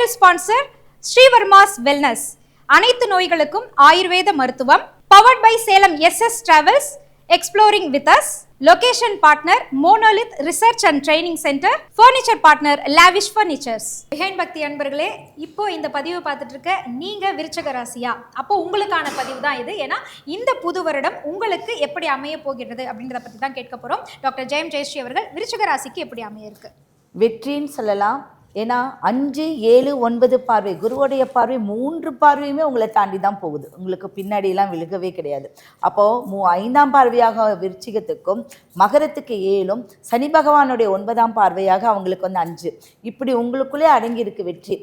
Title sponsor Srivarma's wellness, அனைத்து நோய்களுக்கும் ஆயுர்வேத மருத்துவம். Powered by Salem SS travels, exploring with us. Location partner monolith research and training centre. Furniture partner lavish furnitures. Behind பக்தி அன்பர்களே, இப்போ இந்த பதிவு பார்த்துட்டு இருக்க நீங்க விருச்சக ராசியா? அப்போ உங்களுக்கான பதிவு தான் இது. ஏன்னா இந்த புது வருடம் உங்களுக்கு எப்படி அமைய போகிறது அப்படின்றத பத்தி தான் கேட்க போறோம். டாக்டர் ஜெயம் ஜெயஸ்ரீ அவர்கள், விருச்சக ராசிக்கு எப்படி அமைய இருக்கு? வெற்றின்னு சொல்லலாம். ஏன்னா 5, 7, 9 பார்வை, குருவுடைய பார்வை 3 பார்வையுமே உங்களை தாண்டி தான் போகுது. உங்களுக்கு பின்னாடியெல்லாம் விழுகவே கிடையாது. அப்போது 5ஆம் பார்வையாக விருச்சிகத்துக்கும் மகரத்துக்கு 7ம், சனி பகவானுடைய 9ஆம் பார்வையாக அவங்களுக்கு 5. இப்படி உங்களுக்குள்ளே அடங்கியிருக்கு வெற்றி.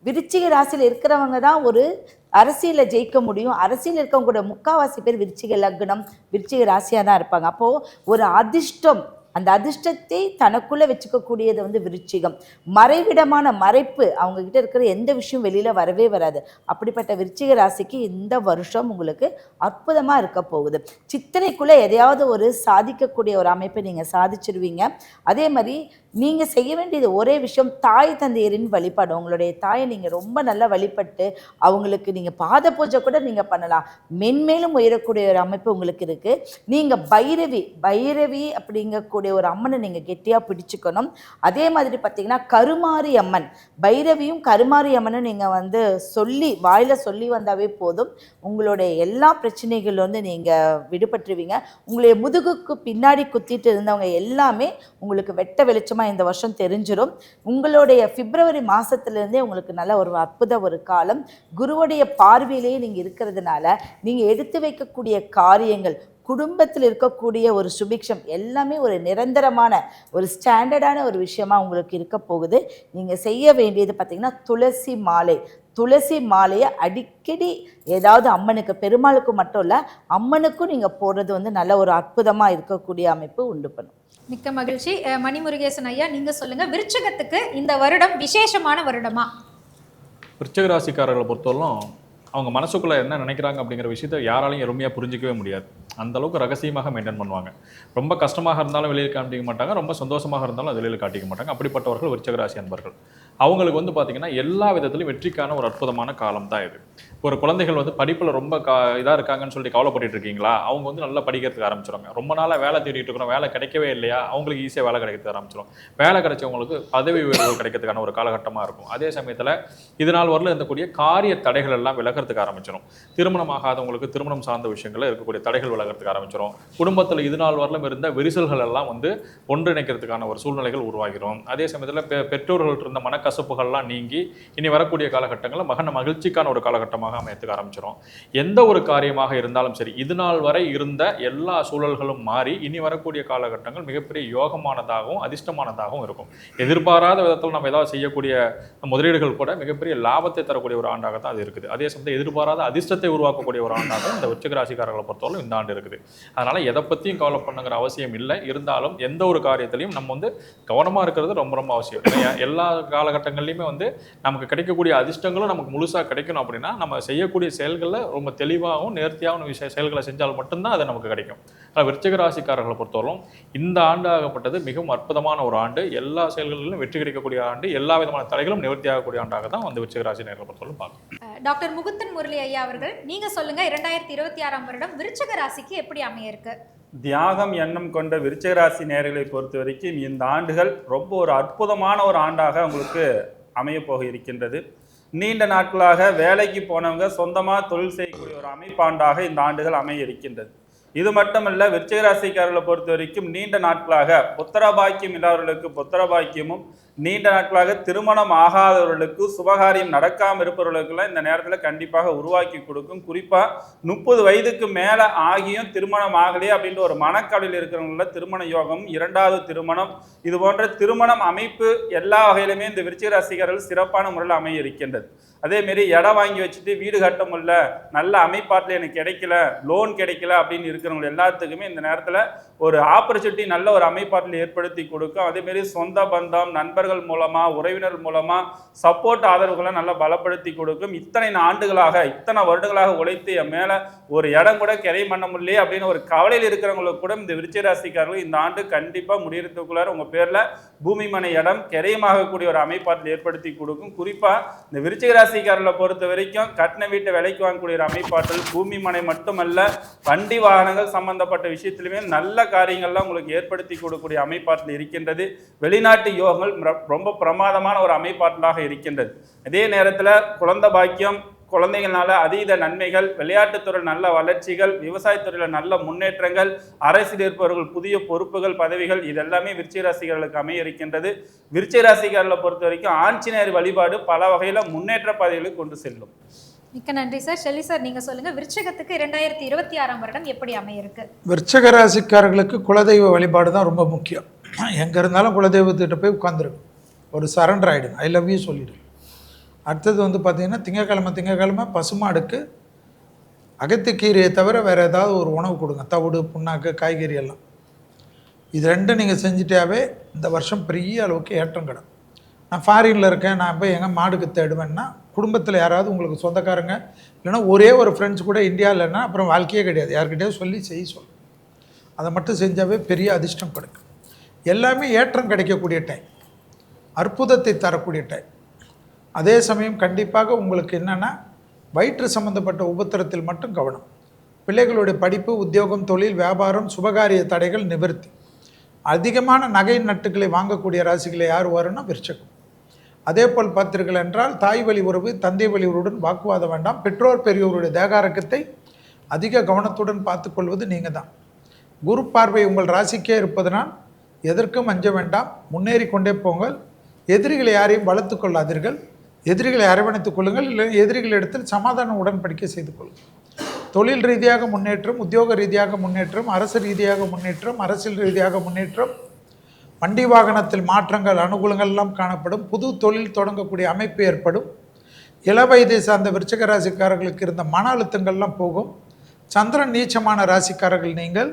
விருச்சிக ராசியில் இருக்கிறவங்க தான் ஒரு அரசியலில் ஜெயிக்க முடியும். அரசியல் இருக்கவங்க கூட முக்கால்வாசி பேர் விருச்சிக லக்னம், விருச்சிக ராசியாக தான் இருப்பாங்க. அப்போது ஒரு அதிர்ஷ்டம், அந்த அதிர்ஷ்டத்தை தனக்குள்ளே வச்சுக்கக்கூடியது விருச்சிகம். மறைவிடமான மறைப்பு, அவங்கக்கிட்ட இருக்கிற எந்த விஷயம் வெளியில் வரவே வராது. அப்படிப்பட்ட விருச்சிக ராசிக்கு இந்த வருஷம் உங்களுக்கு அற்புதமாக இருக்க போகுது. சித்திரைக்குள்ளே எதையாவது ஒரு சாதிக்கக்கூடிய ஒரு அமைப்பை நீங்கள் சாதிச்சிருவீங்க. அதே மாதிரி நீங்கள் செய்ய வேண்டியது ஒரே விஷயம், தாய் தந்தையரின் வழிபாடு. உங்களுடைய தாயை நீங்கள் ரொம்ப நல்லா வழிபட்டு அவங்களுக்கு நீங்கள் பாத பூஜை கூட நீங்கள் பண்ணலாம். மென்மேலும் உயரக்கூடிய ஒரு அமைப்பு உங்களுக்கு இருக்குது. நீங்கள் பைரவி அப்படிங்கக்கூடிய ஒரு அம்மனை நீங்கள் கெட்டியாக பிடிச்சிக்கணும். அதே மாதிரி பார்த்தீங்கன்னா கருமாரி அம்மன், பைரவியும் கருமாரி அம்மனும் நீங்கள் சொல்லி வாயில் சொல்லி வந்தாவே போதும். உங்களுடைய எல்லா பிரச்சனைகள் நீங்கள் விடுபட்டுருவீங்க. உங்களுடைய முதுகுக்கு பின்னாடி குத்திட்டு இருந்தவங்க எல்லாமே உங்களுக்கு வெட்ட வெளிச்சமாக இந்த வருஷம் தெரிஞ்சிடும். உங்களுடைய பிப்ரவரி மாதத்துலேருந்தே உங்களுக்கு நல்ல ஒரு அற்புத ஒரு காலம். குருவுடைய பார்வையிலேயே நீங்கள் இருக்கிறதுனால நீங்கள் எடுத்து வைக்கக்கூடிய காரியங்கள், குடும்பத்தில் இருக்கக்கூடிய ஒரு சுபிக்ஷம் எல்லாமே ஒரு நிரந்தரமான ஒரு ஸ்டாண்டர்டான ஒரு விஷயமா உங்களுக்கு இருக்க போகுது. நீங்கள் செய்ய வேண்டியது பார்த்திங்கன்னா துளசி மாலையை அடிக்கடி ஏதாவது அம்மனுக்கு, பெருமாளுக்கு மட்டும் இல்லை அம்மனுக்கும் நீங்கள் போடுறது நல்ல ஒரு அற்புதமாக இருக்கக்கூடிய அமைப்பு உண்டு பண்ணும். மிக்க மகிழ்ச்சி. மணிமுருகேசன் ஐயா, நீங்கள் சொல்லுங்கள், விருச்சிகத்துக்கு இந்த வருடம் விசேஷமான வருடமா? விருச்சிக ராசிக்காரர்களை பொறுத்தவரைக்கும் அவங்க மனசுக்குள்ளே என்ன நினைக்கிறாங்க அப்படிங்கிற விஷயத்தை யாராலையும் எளிமையாக புரிஞ்சிக்கவே முடியாது. அந்தளவுக்கு ரகசியமாக மெயின்டைன் பண்ணுவாங்க. ரொம்ப கஷ்டமாக இருந்தாலும் வெளியில் காட்டிக்க மாட்டாங்க, ரொம்ப சந்தோஷமாக இருந்தாலும் அது வெளியில் காட்டிக்க மாட்டாங்க. அப்படிப்பட்டவர்கள் விருச்சிக ராசி அன்பர்கள். அவங்களுக்கு பார்த்திங்கன்னா எல்லா விதத்துலையும் வெற்றிக்கான ஒரு அற்புதமான காலம் தான் இது. ஒரு குழந்தைகள் படிப்பில் ரொம்ப இதாக இருக்காங்கன்னு சொல்லி கவலைப்பட்டு இருக்கீங்களா, அவங்க நல்லா படிக்கிறதுக்கு ஆரம்பிச்சிடுவாங்க. ரொம்ப நாளாக வேலை தேடிட்டு இருக்கிறோம், வேலை கிடைக்கவே இல்லையா, அவங்களுக்கு ஈஸியாக வேலை கிடைக்கிறதுக்கு ஆரம்பிச்சிடும். வேலை கிடைச்சவங்களுக்கு பதவி உயர்வு கிடைக்கிறதுக்கான ஒரு காலகட்டமாக இருக்கும். அதே சமயத்தில் இதனால் வரல இருக்கக்கூடிய காரிய தடைகள் எல்லாம் விலகிறதுக்கு ஆரம்பிச்சிடும். திருமணம் ஆகாதவங்களுக்கு திருமணம் சார்ந்த விஷயங்களில் இருக்கக்கூடிய தடைகள் விலகிறதுக்கு ஆரம்பிச்சிடும். குடும்பத்தில் இது நாள் வரலும் இருந்த விரிசல்கள் எல்லாம் ஒன்றிணைக்கிறதுக்கான ஒரு சூழ்நிலைகள் உருவாகிடும். அதே சமயத்தில் பெற்றோர்கள் இருந்த மனக்கசப்புகள்லாம் நீங்கி இனி வரக்கூடிய காலகட்டங்களில் மகிழ்ச்சிக்கான ஒரு காலகட்டமாக அமையத்துக்கு ஆரம்பிச்சிடும். எந்த ஒரு காரியமாக இருந்தாலும் சரி, இது நாள் வரை இருந்த எல்லா சூழல்களும் மாறி இனி வரக்கூடிய காலகட்டங்கள் மிகப்பெரிய யோகமானதாகவும் அதிர்ஷ்டமானதாகவும் இருக்கும். எதிர்பாராத விதத்தில் நம்ம ஏதாவது செய்யக்கூடிய முதலீடுகள் கூட மிகப்பெரிய லாபத்தை தரக்கூடிய ஒரு ஆண்டாக தான் அது இருக்குது. அதே சமயத்தில் எதிர்பாராத அதிர்ஷ்டத்தை உருவாக்கக்கூடிய ஒரு ஆண்டாக இந்த விருச்சிக ராசிக்காரர்களை பொறுத்தவரை இந்த ஆண்டு இருக்குது. அதனால எதை பற்றியும் கவலை பண்ணுங்கிற அவசியம் இல்லை. இருந்தாலும் எந்த ஒரு காரியத்திலையும் நம்ம கவனமாக இருக்கிறது ரொம்ப ரொம்ப அவசியம். எல்லா காலகட்டங்கள்லையுமே நமக்கு கிடைக்கக்கூடிய அதிர்ஷ்டங்களும் நமக்கு முழுசாக கிடைக்கணும் அப்படின்னா நம்ம செய்யக்கூடிய செயல்களில் ரொம்ப தெளிவாகவும் நேர்த்தியாகவும் செயல்களை செஞ்சால் மட்டும்தான் அது நமக்கு கிடைக்கும். ஆனால் விருச்சிக ராசிக்காரர்களை பொறுத்தவரைக்கும் இந்த ஆண்டு ஆகப்பட்டது மிகவும் அற்புதமான ஒரு ஆண்டு. எல்லா செயல்களிலும் வெற்றி கிடைக்கக்கூடிய ஆண்டு, எல்லா விதமான தடைகளும் நிவர்த்தியாகக்கூடிய ஆண்டாக தான் விருச்சிக ராசி நேர்களை பொறுத்தவரை பார்க்கணும். டாக்டர் முகுந்தன் முரளி ஐயா அவர்கள், நீங்க சொல்லுங்க, 2026ஆம் வருடம் விருச்சிக ராசிக்கு எப்படி அமைய இருக்கு? தியாகம் எண்ணம் கொண்ட விருச்சிக ராசி நேயர்களை பொறுத்த வரைக்கும் இந்த ஆண்டுகள் ரொம்ப ஒரு அற்புதமான ஒரு ஆண்டாக உங்களுக்கு அமைய போக இருக்கின்றது. நீண்ட நாட்களாக வேலைக்கு போனவங்க சொந்தமாக தொழில் செய்யக்கூடிய ஒரு அமைப்பாண்டாக இந்த ஆண்டுகள் அமைய இருக்கின்றது. இது மட்டுமல்ல, விருச்சிக ராசிக்காரர்களை பொறுத்த வரைக்கும் நீண்ட நாட்களாக புத்திரபாக்கியம் இல்லாதவர்களுக்கு புத்திரபாக்கியமும், நீண்ட நாட்களாக திருமணம் ஆகாதவர்களுக்கு சுபகாரியம் நடக்காமல் இருப்பவர்களுக்கெல்லாம் இந்த நேரத்தில் கண்டிப்பாக உருவாக்கி கொடுக்கும். குறிப்பாக 30 வயதுக்கு மேலே ஆகியும் திருமணம் ஆகலையே அப்படின்ற ஒரு மனக்கவலையில் இருக்கிறவங்கள திருமண யோகம், 2வது திருமணம், இது போன்ற திருமணம் அமைப்பு எல்லா வகையிலுமே இந்த விருச்சிக ராசிக்காரர்கள் சிறப்பான முறையில் அமைய இருக்கின்றது. அதேமாரி இடம் வாங்கி வச்சுட்டு வீடு கட்ட முடியல, நல்ல அமைப்பாட்டில் எனக்கு கிடைக்கல, லோன் கிடைக்கல அப்படின்னு இருக்கிறவங்க எல்லாத்துக்குமே இந்த நேரத்தில் ஒரு ஆப்பர்ச்சுனிட்டி நல்ல ஒரு அமைப்பாட்டில் ஏற்படுத்தி கொடுக்கும். அதேமாரி சொந்த பந்தம், நண்பர்கள் நண்பர்கள் மூலமா, உறவினர் மூலமா சப்போர்ட் ஆதரவுகளை நல்லா பலப்படுத்தி கொடுக்கும். இத்தனை வருடங்களாக உழைத்து என் மேல ஒரு இடம் கூட கிரை பண்ண முடியலையே அப்படின்னு ஒரு கவலையில் இருக்கிறவங்களுக்கு கூட இந்த விருச்சிக ராசிக்காரர்கள் இந்த ஆண்டு கண்டிப்பா முடியறதுக்குள்ளார உங்க பேர்ல பூமி மனை இடம் கிரையமாகக்கூடிய ஒரு அமைப்பாற்றல் ஏற்படுத்தி கொடுக்கும். குறிப்பா இந்த விருச்சிக ராசிக்காரர்களை பொறுத்த வரைக்கும் கட்டின வீட்டை விலைக்கு வாங்கக்கூடிய ஒரு அமைப்பாற்றல், பூமி மனை மட்டுமல்ல வண்டி வாகனங்கள் சம்பந்தப்பட்ட விஷயத்திலுமே நல்ல காரியங்கள்லாம் உங்களுக்கு ஏற்படுத்தி கொடுக்கக்கூடிய அமைப்பாற்றல் இருக்கின்றது. வெளிநாட்டு யோகங்கள் ரொம்ப பிரமாதமான ஒரு அமைப்பாற்றலாக இருக்கின்றது. அதே நேரத்தில் குழந்தை பாக்கியம், குழந்தைகள்னால அதீத நன்மைகள், விளையாட்டுத்துறை நல்ல வளர்ச்சிகள், விவசாயத்துறையில் நல்ல முன்னேற்றங்கள், அரசியல் இருப்பவர்கள் புதிய பொறுப்புகள், பதவிகள், இதெல்லாமே விருச்சிக ராசிக்காரர்களுக்கு அமைய இருக்கின்றது. விருச்சிக ராசிக்காரர்களை பொறுத்த வரைக்கும் ஆஞ்சநேயர் வழிபாடு பல வகையில் முன்னேற்ற பாதைகளுக்கு கொண்டு செல்லும். மிக்க நன்றி சார். ஷெல்லி சார், நீங்க சொல்லுங்க, விருச்சிகத்துக்கு 2026 வருடம் எப்படி அமைய இருக்கு? விருச்சிக ராசிக்காரர்களுக்கு குலதெய்வ வழிபாடு தான் ரொம்ப முக்கியம். எங்கே இருந்தாலும் குலதெய்வத்திட்ட போய் உட்காந்துருக்கு, ஒரு சரண்டர் ஆகிடுங்க, ஐ லவ் யூ சொல்லிவிடு. அடுத்தது வந்து பார்த்திங்கன்னா திங்கக்கிழமை பசுமாடுக்கு அகத்திக்கீரையை தவிர வேறு ஏதாவது ஒரு உணவு கொடுங்க, தவிடு, புண்ணாக்கு, காய்கறி எல்லாம். இது ரெண்டும் நீங்கள் செஞ்சுட்டாவே இந்த வருஷம் பெரிய அளவுக்கு ஏற்றம் கிடும். நான் ஃபாரினில் இருக்கேன், நான் போய் எங்கே மாடுக்கு தேடுவேன்னா குடும்பத்தில் யாராவது உங்களுக்கு சொந்தக்காரங்க இல்லைன்னா ஒரே ஒரு ஃப்ரெண்ட்ஸ் கூட இந்தியா இல்லைன்னா அப்புறம் வாழ்க்கையே கிடையாது. யார்கிட்டயாவது சொல்லி சொல்லு, அதை மட்டும் செஞ்சாவே பெரிய அதிர்ஷ்டம் கிடைக்கும். எல்லாமே ஏற்றம் கிடைக்கக்கூடிய டைம், அற்புதத்தை தரக்கூடிய டைம். அதே சமயம் கண்டிப்பாக உங்களுக்கு என்னென்னா வயிற்று சம்மந்தப்பட்ட உபத்திரத்தில் மட்டும் கவனம். பிள்ளைகளுடைய படிப்பு, உத்தியோகம், தொழில், வியாபாரம், சுபகாரிய தடைகள் நிவர்த்தி. அதிகமான நகை நட்டுக்களை வாங்கக்கூடிய ராசிகளை யார் வரும்னா விருச்சிகம். அதே போல் பார்த்தீர்கள் என்றால் தாய் வழி உறவு, தந்தை வழி உறவுடன் வாக்குவாதம் வேண்டாம். பெற்றோர் பெரியோருடைய தேகாரக்கத்தை அதிக கவனத்துடன் பார்த்துக்கொள்வது நீங்கள் தான். குரு பார்வை உங்கள் ராசிக்கே இருப்பதனால் எதற்கும் அஞ்ச வேண்டாம், முன்னேறி கொண்டே போங்கள். எதிரிகளை யாரையும் வளர்த்து கொள்ளாதீர்கள், எதிரிகளை அரவணைத்துக் கொள்ளுங்கள். இல்லை எதிரிகளிடத்தில் சமாதான உடன்படிக்கை செய்து கொள்ளுங்கள். தொழில் ரீதியாக முன்னேற்றம், உத்தியோக ரீதியாக முன்னேற்றம், அரசு ரீதியாக முன்னேற்றம், அரசியல் ரீதியாக முன்னேற்றம், வண்டி வாகனத்தில் மாற்றங்கள், அனுகூலங்கள் எல்லாம் காணப்படும். புது தொழில் தொடங்கக்கூடிய அமைப்பு ஏற்படும். இளவயதை சார்ந்த விருச்சிக ராசிக்காரர்களுக்கு இருந்த மன அழுத்தங்கள்லாம் போகும். சந்திரன் நீச்சமான ராசிக்காரர்கள் நீங்கள்.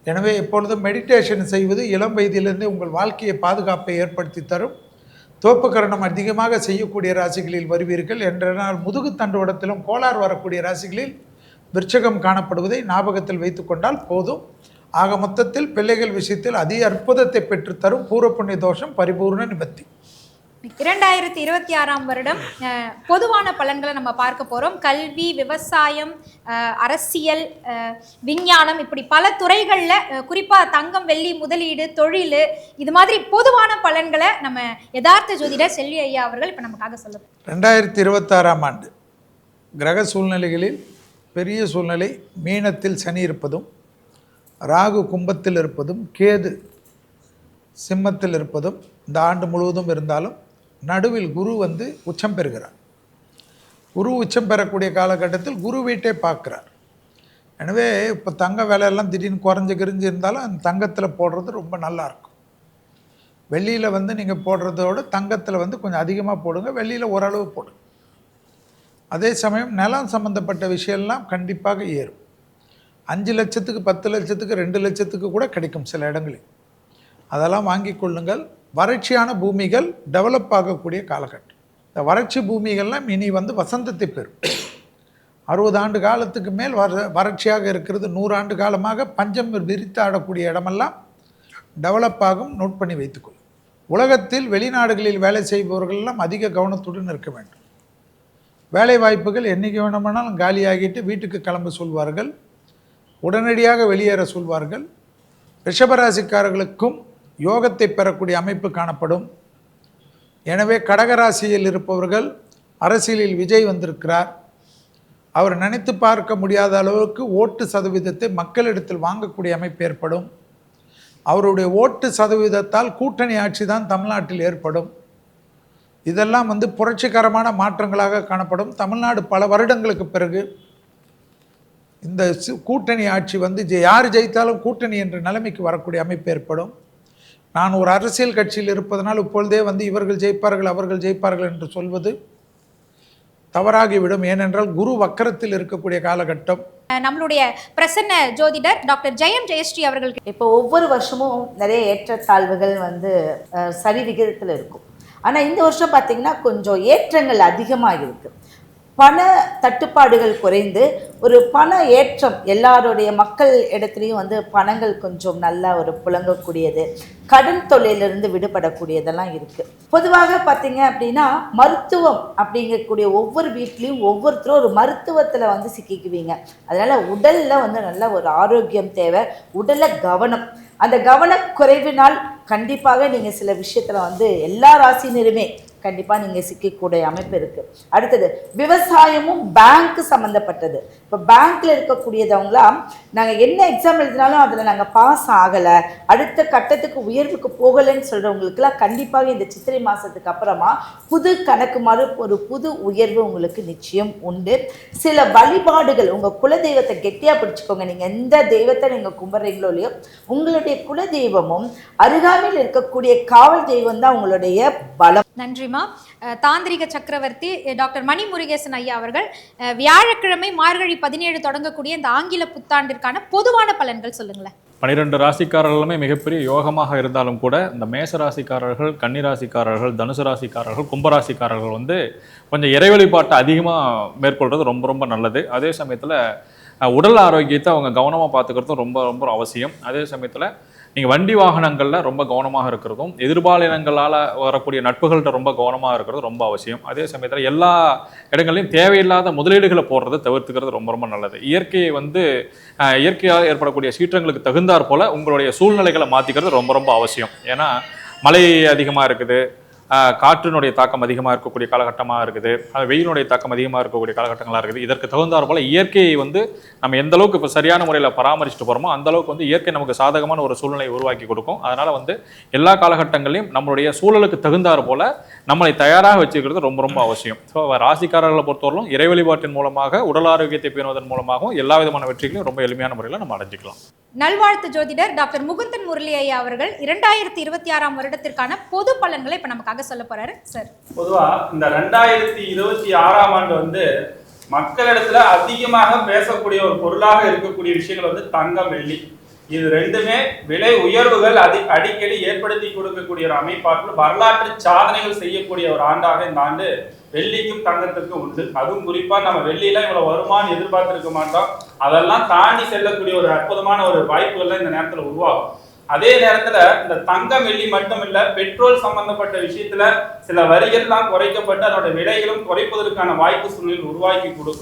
எனவே எப்பொழுதும் மெடிடேஷன் செய்வது இளம் வயதிலிருந்தே உங்கள் வாழ்க்கையை பாதுகாப்பை ஏற்படுத்தி தரும். தோப்புக்கரணம் அதிகமாக செய்யக்கூடிய ராசிகளில் வருவீர்கள். என்றால் முதுகு தண்டுவடத்திலும் கோளாறு வரக்கூடிய ராசிகளில் விருச்சிகம் காணப்படுவதை ஞாபகத்தில் வைத்து கொண்டால் போதும். ஆக மொத்தத்தில் பிள்ளைகள் விஷயத்தில் அதிக அற்புதத்தை பெற்றுத்தரும். பூர்வ புண்ணிய தோஷம் பரிபூர்ண நிவர்த்தி. 2026 வருடம் பொதுவான பலன்களை நம்ம பார்க்க போகிறோம். கல்வி, விவசாயம், அரசியல், விஞ்ஞானம், இப்படி பல துறைகளில் குறிப்பாக தங்கம், வெள்ளி, முதலீடு, தொழில், இது மாதிரி பொதுவான பலன்களை நம்ம யதார்த்த ஜோதிடர் செல்வி ஐயா அவர்கள் இப்போ நமக்காக சொல்லுவோம். 2026 ஆண்டு கிரக சூழ்நிலைகளில் பெரிய சூழ்நிலை மீனத்தில் சனி இருப்பதும், ராகு கும்பத்தில் இருப்பதும், கேது சிம்மத்தில் இருப்பதும் இந்த ஆண்டு முழுவதும் இருந்தாலும் நடுவில் குரு வந்து உச்சம் பெறுகிறார். குரு உச்சம் பெறக்கூடிய காலகட்டத்தில் குரு வீட்டை பார்க்குறார். எனவே இப்போ தங்க விலையெல்லாம் திடீர்னு குறைஞ்சு இருந்தாலும் அந்த தங்கத்தில் போடுறது ரொம்ப நல்லாயிருக்கும். வெள்ளியில் வந்து நீங்கள் போடுறதோடு தங்கத்தில் வந்து கொஞ்சம் அதிகமாக போடுங்க, வெள்ளியில் ஓரளவு போடுங்க. அதே சமயம் நிலம் சம்மந்தப்பட்ட விஷயம்லாம் கண்டிப்பாக ஏறும். 5 லட்சத்துக்கு 10 லட்சத்துக்கு 2 லட்சத்துக்கு கூட கிடைக்கும் சில இடங்களில். அதெல்லாம் வாங்கி கொள்ளுங்கள். வறட்சியான பூமிகள் டெவலப் ஆகக்கூடிய காலகட்டம். இந்த வறட்சி பூமிகள்லாம் இனி வந்து வசந்தத்தை பெறும். 60 ஆண்டு காலத்துக்கு மேல் வறட்சியாக இருக்கிறது. 100 ஆண்டு காலமாக பஞ்சம் விரித்து ஆடக்கூடிய இடமெல்லாம் டெவலப் ஆகும். நோட் பண்ணி வைத்துக்கொள்ளும். உலகத்தில் வெளிநாடுகளில் வேலை செய்பவர்களெல்லாம் அதிக கவனத்துடன் இருக்க வேண்டும். வேலை வாய்ப்புகள் என்றைக்கு வேணுமானாலும் காலியாகிட்டு வீட்டுக்கு கிளம்ப சொல்வார்கள், உடனடியாக வெளியேற சொல்வார்கள். ரிஷபராசிக்காரர்களுக்கும் யோகத்தை பெறக்கூடிய அமைப்பு காணப்படும். எனவே கடகராசியில் இருப்பவர்கள், அரசியலில் விஜய் வந்திருக்கிறார், அவர் நினைத்து பார்க்க முடியாத அளவுக்கு ஓட்டு சதவீதத்தை மக்களிடத்தில் வாங்கக்கூடிய அமைப்பு ஏற்படும். அவருடைய ஓட்டு சதவீதத்தால் கூட்டணி ஆட்சி தான் தமிழ்நாட்டில் ஏற்படும். இதெல்லாம் வந்து புரட்சிகரமான மாற்றங்களாக காணப்படும். தமிழ்நாடு பல வருடங்களுக்கு பிறகு இந்த கூட்டணி ஆட்சி வந்து யார் ஜெயித்தாலும் கூட்டணி என்ற நிலைமைக்கு வரக்கூடிய அமைப்பு ஏற்படும். நான் ஒரு அரசியல் கட்சியில் இருப்பதனால் இப்பொழுதே வந்து இவர்கள் ஜெயிப்பார்கள் அவர்கள் ஜெயிப்பார்கள் என்று சொல்வது தவறாகிவிடும். ஏனென்றால் குரு வக்கரத்தில் இருக்கக்கூடிய காலகட்டம். நம்மளுடைய பிரசன்ன ஜோதிடர் டாக்டர் ஜெயம் ஜெயஸ்ரீ அவர்களுக்கு இப்போ ஒவ்வொரு வருஷமும் நிறைய ஏற்றத்தாழ்வுகள் வந்து சரி விகிதத்தில் இருக்கும். ஆனால் இந்த வருஷம் பார்த்தீங்கன்னா கொஞ்சம் ஏற்றங்கள் அதிகமாக இருக்குது. பண தட்டுப்பாடுகள் குறைந்து ஒரு பண ஏற்றம், எல்லாருடைய மக்கள் இடத்துலையும் வந்து பணங்கள் கொஞ்சம் நல்லா ஒரு புழங்கக்கூடியது, கடன் தொல்லையிலிருந்து விடுபடக்கூடியதெல்லாம் இருக்குது. பொதுவாக பார்த்தீங்க அப்படின்னா மருத்துவம் அப்படிங்கக்கூடிய ஒவ்வொரு வீட்லேயும் ஒவ்வொருத்தரும் ஒரு மருத்துவத்தில் வந்து சிக்கிக்குவீங்க. அதனால் உடலில் வந்து நல்ல ஒரு ஆரோக்கியம் தேவை, உடலில் கவனம். அந்த கவனக்குறைவினால் கண்டிப்பாக நீங்கள் சில விஷயத்தில் வந்து எல்லா ராசினருமே கண்டிப்பாக நீங்கள் சிக்கக்கூடிய அமைப்பு இருக்குது. அடுத்தது விவசாயமும் பேங்க் சம்மந்தப்பட்டது. இப்போ பேங்க்கில் இருக்கக்கூடியதவங்களாம் நாங்கள் என்ன எக்ஸாம் எழுதினாலும் அதில் நாங்கள் பாஸ் ஆகலை, அடுத்த கட்டத்துக்கு உயர்வுக்கு போகலைன்னு சொல்கிறவங்களுக்குலாம் கண்டிப்பாக இந்த சித்திரை மாதத்துக்கு அப்புறமா புது கணக்கு மாதிரி ஒரு புது உயர்வு உங்களுக்கு நிச்சயம் உண்டு. சில வழிபாடுகள், உங்கள் குலதெய்வத்தை கெட்டியாக பிடிச்சிக்கோங்க. நீங்கள் எந்த தெய்வத்தை நீங்கள் கும்பிட்றீங்களோ இல்லையோ, உங்களுடைய குலதெய்வமும் அருகாமையில் இருக்கக்கூடிய காவல் தெய்வம் தான் உங்களுடைய பலம். நன்றிமா. தாந்திரிக சக்கரவர்த்தி டாக்டர் மணி முருகேசன் ஐயா அவர்கள் வியாழக்கிழமை மார்கழி 17 தொடங்கக்கூடிய இந்த ஆங்கில புத்தாண்டிற்கான பொதுவான பலன்கள் சொல்லுங்களேன். 12 ராசிக்காரர்களுமே மிகப்பெரிய யோகமாக இருந்தாலும் கூட இந்த மேச ராசிக்காரர்கள், கன்னி ராசிக்காரர்கள், தனுசு ராசிக்காரர்கள், கும்பராசிக்காரர்கள் வந்து கொஞ்சம் இறை வழிபாட்டை அதிகமாக மேற்கொள்வது ரொம்ப ரொம்ப நல்லது. அதே சமயத்தில் உடல் ஆரோக்கியத்தை அவங்க கவனமாக பார்த்துக்கிறதும் ரொம்ப ரொம்ப அவசியம். அதே சமயத்தில் நீங்கள் வண்டி வாகனங்களில் ரொம்ப கவனமாக இருக்கிறதும், எதிர்பாலினங்களால் வரக்கூடிய நட்புகள்கிட்ட ரொம்ப கவனமாக இருக்கிறது ரொம்ப அவசியம். அதே சமயத்தில் எல்லா இடங்களையும் தேவையில்லாத முதலீடுகளை போடுறதை தவிர்த்துக்கிறது ரொம்ப ரொம்ப நல்லது. இயற்கையை வந்து இயற்கையாக ஏற்படக்கூடிய சீற்றங்களுக்கு தகுந்தாற் போல் உங்களுடைய சூழ்நிலைகளை மாற்றிக்கிறது ரொம்ப ரொம்ப அவசியம். ஏன்னா மழை அதிகமாக இருக்குது, காற்றினுடைய தாக்கம் அதிகமாக இருக்கக்கூடிய காலகட்டமாக இருக்குது, வெயிலுடைய தாக்கம் அதிகமாக இருக்கக்கூடிய காலகட்டங்களாக இருக்குது. இதற்கு தகுந்தாற் போல் இயற்கையை வந்து நம்ம எந்த அளவுக்கு இப்போ சரியான முறையில் பராமரிச்சுட்டு போகிறோமோ அந்த அளவுக்கு வந்து இயற்கை நமக்கு சாதகமான ஒரு சூழ்நிலை உருவாக்கி கொடுக்கும். அதனால் வந்து எல்லா காலகட்டங்களையும் நம்மளுடைய சூழலுக்கு தகுந்தாற் போல் நம்மளை தயாராக வச்சுக்கிறது ரொம்ப ரொம்ப அவசியம். ஸோ ராசிக்காரர்களை பொறுத்தவரையிலும் இறை வழிபாட்டின் மூலமாக உடல் ஆரோக்கியத்தை பேணுவதன் மூலமாகவும் எல்லா விதமான வெற்றிகளையும் ரொம்ப எளிமையான முறையில் நம்ம அடைஞ்சிக்கலாம். நல்வாழ்த்து ஜோதிடர் டாக்டர் முகுந்தன் முரளி ஐயா அவர்கள் 2026ஆம் வருடத்திற்கான பொது பலன்களை இப்ப நமக்காக சொல்ல போறாரு சார். பொதுவா இந்த 2026ஆம் ஆண்டு வந்து மக்களிடத்துல அதிகமாக பேசக்கூடிய ஒரு பொருளாக இருக்கக்கூடிய விஷயங்கள் வந்து தங்கம், வெள்ளி. இது ரெண்டுமே விலை உயர்வுகள் அடிக்கடி ஏற்படுத்தி கொடுக்கக்கூடிய ஒரு அமைப்பாற்றல், வரலாற்று சாதனைகள் செய்யக்கூடிய ஒரு ஆண்டாக இந்த ஆண்டு வெள்ளிக்கும் தங்கத்திற்கும் உண்டு. அதுவும் குறிப்பா நம்ம வெள்ளியில இவ்வளவு வருமானம் எதிர்பார்த்திருக்க மாட்டோம். அதெல்லாம் தாண்டி செல்லக்கூடிய ஒரு அற்புதமான ஒரு வாய்ப்புகள்லாம் இந்த நேரத்துல உருவாகும். அதே நேரத்துல இந்த தங்கம், வெள்ளி மட்டும் இல்ல, பெட்ரோல் சம்பந்தப்பட்ட விஷயத்துல சில வரிகள் தான் குறைக்கப்பட்டு அதோட விலைகளும் குறைப்பதற்கான வாய்ப்பு சூழ்நிலை உருவாக்கி கொடுக்கும்.